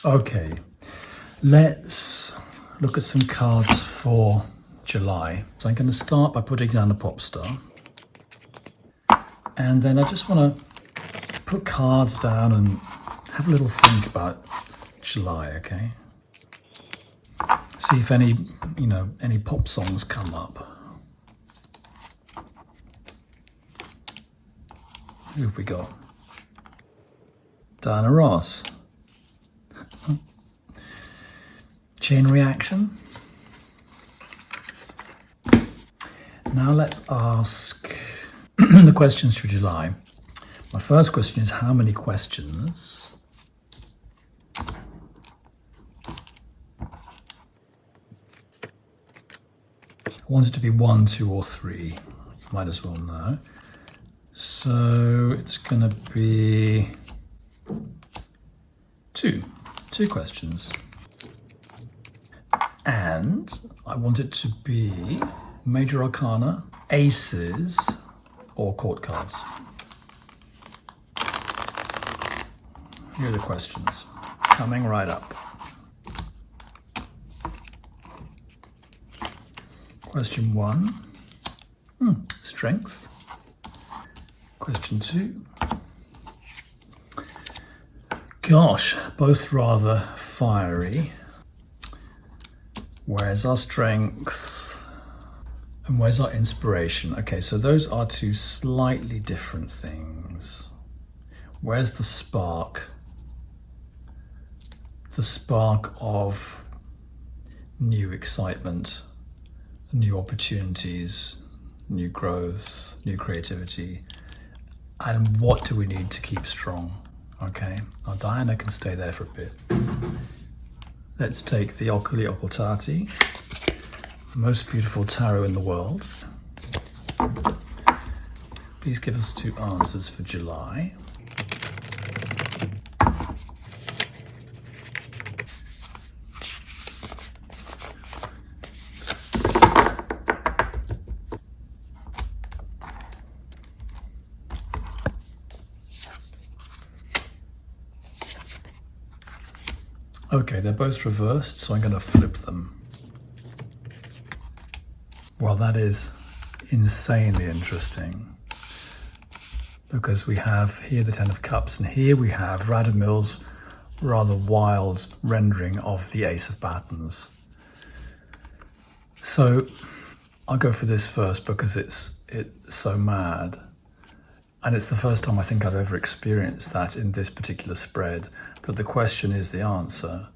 Okay, let's look at some cards for July. So I'm going to start by putting down a pop star. And then I just want to put cards down and have a little think about July, okay? See if any pop songs come up. Who have we got? Diana Ross. Chain Reaction. Now let's ask the questions for July. My first question is, how many questions? I want it to be 1, 2, or 3. Might as well know. So it's going to be two questions. And I want it to be Major Arcana, Aces, or Court cards. Here are the questions, coming right up. Question 1, Strength. Question 2, gosh, both rather fiery. Where's our strength? And where's our inspiration? Okay, so those are two slightly different things. Where's the spark? The spark of new excitement, new opportunities, new growth, new creativity. And what do we need to keep strong? Okay, now Diana can stay there for a bit. Let's take the Oculi Occultati, the most beautiful tarot in the world. Please give us 2 answers for July. Okay, they're both reversed, so I'm going to flip them. Well, that is insanely interesting, because we have here the 10 of Cups, and here we have Radamil's rather wild rendering of the Ace of Batons. So I'll go for this first because it's so mad. And it's the first time I think I've ever experienced that in this particular spread, that the question is the answer.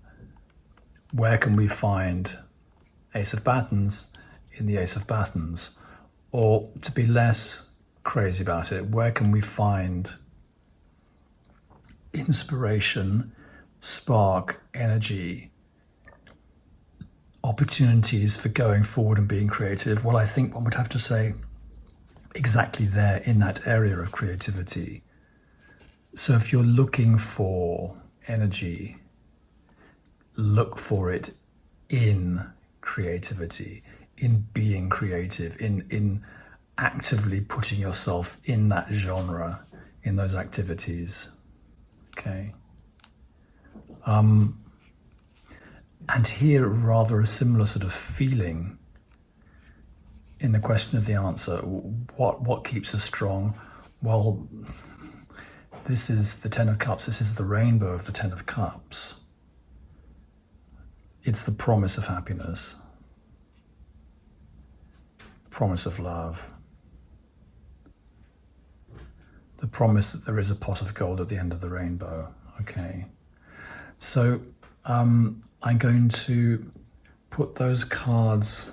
Where can we find Ace of Batons in the Ace of Batons? Or to be less crazy about it, where can we find inspiration, spark, energy, opportunities for going forward and being creative? Well, I think one would have to say exactly there in that area of creativity. So if you're looking for energy, look for it in creativity, in being creative, in actively putting yourself in that genre, in those activities. Okay. And here, rather a similar sort of feeling in the question of the answer. What keeps us strong? Well, this is the 10 of Cups. This is the rainbow of the 10 of Cups. It's the promise of happiness, promise of love, the promise that there is a pot of gold at the end of the rainbow. Okay, so I'm going to put those cards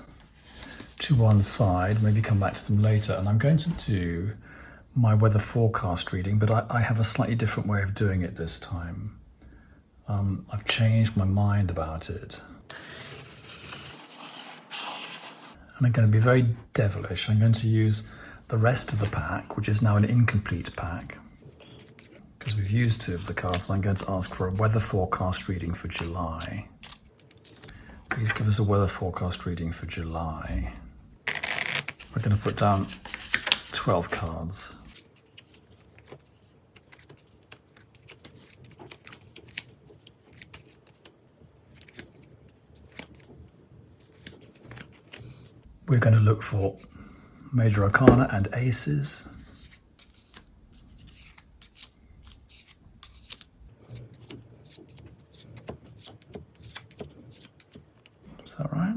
to one side, maybe come back to them later, and I'm going to do my weather forecast reading, but I have a slightly different way of doing it this time. I've changed my mind about it. And I'm going to be very devilish. I'm going to use the rest of the pack, which is now an incomplete pack, because we've used 2 of the cards, and I'm going to ask for a weather forecast reading for July. Please give us a weather forecast reading for July. We're going to put down 12 cards. We're going to look for major arcana and aces. Is that right?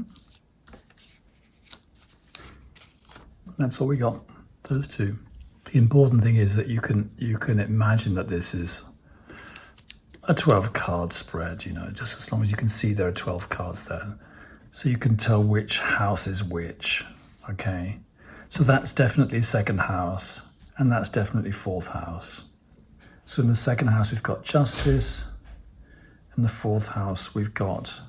That's all we got, those two. The important thing is that you can imagine that this is a 12 card spread, you know, just as long as you can see there are 12 cards there. So you can tell which house is which, okay? So that's definitely second house, and that's definitely fourth house. So in the second house, we've got justice. In the fourth house, we've got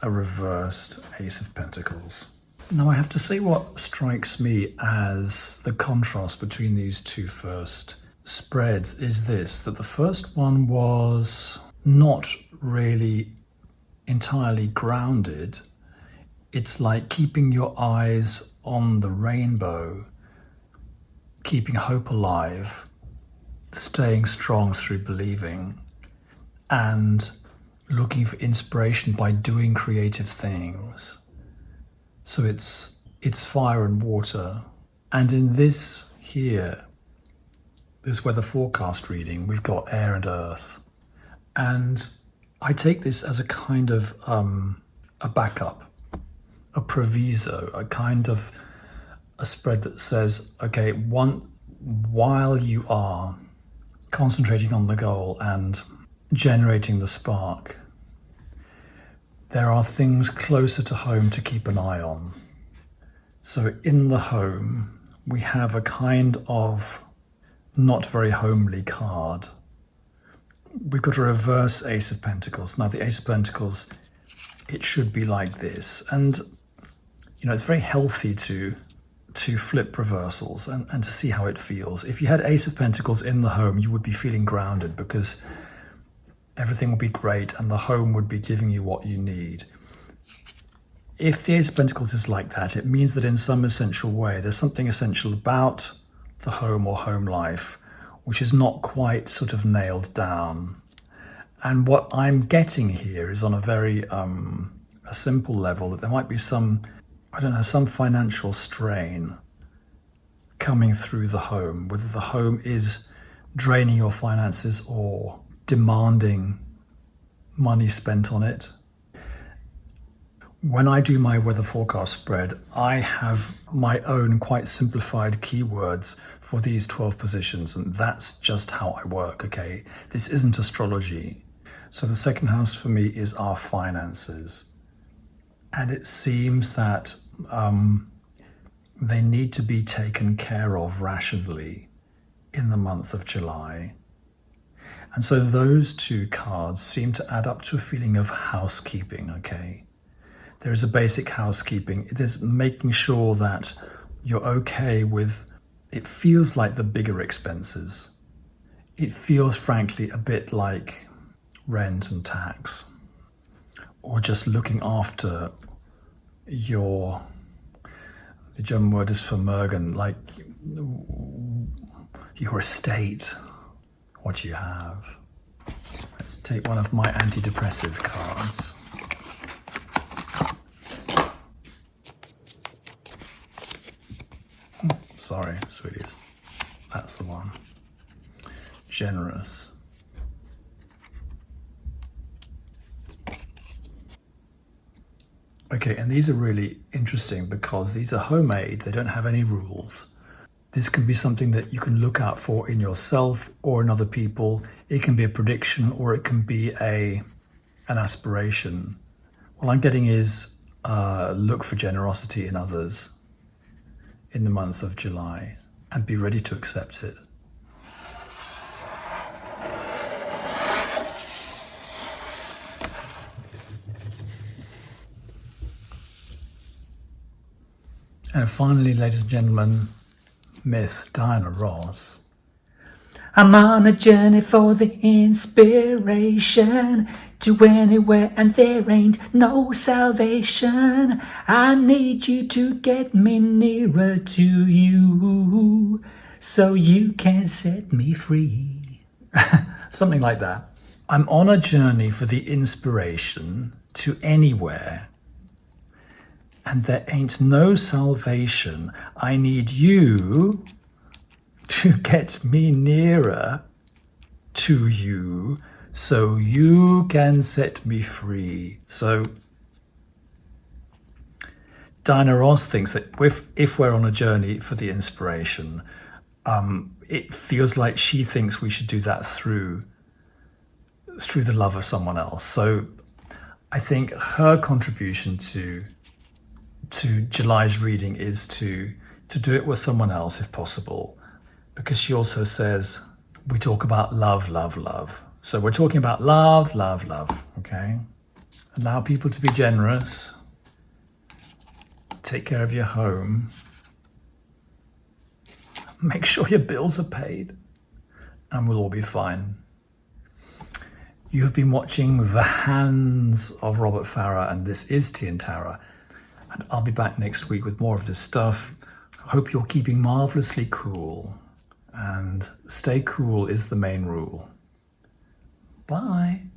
a reversed Ace of Pentacles. Now I have to say what strikes me as the contrast between these two first spreads is this, that the first one was not really entirely grounded. It's like keeping your eyes on the rainbow, keeping hope alive, staying strong through believing, and looking for inspiration by doing creative things. So it's fire and water. And in this here, this weather forecast reading, we've got air and earth. And I take this as a kind of a backup, a proviso, a kind of a spread that says, okay, while you are concentrating on the goal and generating the spark, there are things closer to home to keep an eye on. So in the home, we have a kind of not very homely card. We've got a reverse Ace of Pentacles. Now the Ace of Pentacles, it should be like this. And, you know, it's very healthy to flip reversals and to see how it feels. If you had Ace of Pentacles in the home, you would be feeling grounded because everything would be great and the home would be giving you what you need. If the Ace of Pentacles is like that, it means that in some essential way, there's something essential about the home or home life which is not quite sort of nailed down. And what I'm getting here is on a very a simple level, that there might be some, I don't know, some financial strain coming through the home, whether the home is draining your finances or demanding money spent on it. When I do my weather forecast spread, I have my own quite simplified keywords for these 12 positions, and that's just how I work, okay? This isn't astrology. So the second house for me is our finances. And it seems that they need to be taken care of rationally in the month of July. And so those two cards seem to add up to a feeling of housekeeping, okay? There is a basic housekeeping. It is making sure that you're okay with, it feels like the bigger expenses. It feels, frankly, a bit like rent and tax, or just looking after the German word is Vermögen, like your estate, what you have. Let's take one of my antidepressive cards. Sorry, sweeties. That's the one. Generous. Okay, and these are really interesting because these are homemade. They don't have any rules. This can be something that you can look out for in yourself or in other people. It can be a prediction or it can be an aspiration. What I'm getting is look for generosity in others in the month of July and be ready to accept it. And finally, ladies and gentlemen, Miss Diana Ross. I'm on a journey for the inspiration to anywhere and there ain't no salvation. I need you to get me nearer to you so you can set me free. Something like that. I'm on a journey for the inspiration to anywhere and there ain't no salvation. I need you to get me nearer to you so you can set me free. So Diana Ross thinks that if we're on a journey for the inspiration, it feels like she thinks we should do that through the love of someone else. So I think her contribution to July's reading is to do it with someone else if possible, because she also says we talk about love, love, love. So we're talking about love, love, love, okay? Allow people to be generous. Take care of your home. Make sure your bills are paid, and we'll all be fine. You have been watching The Hands of Robert Farrar, and this is Tea and Tara. And I'll be back next week with more of this stuff. Hope you're keeping marvelously cool. And stay cool is the main rule. Bye.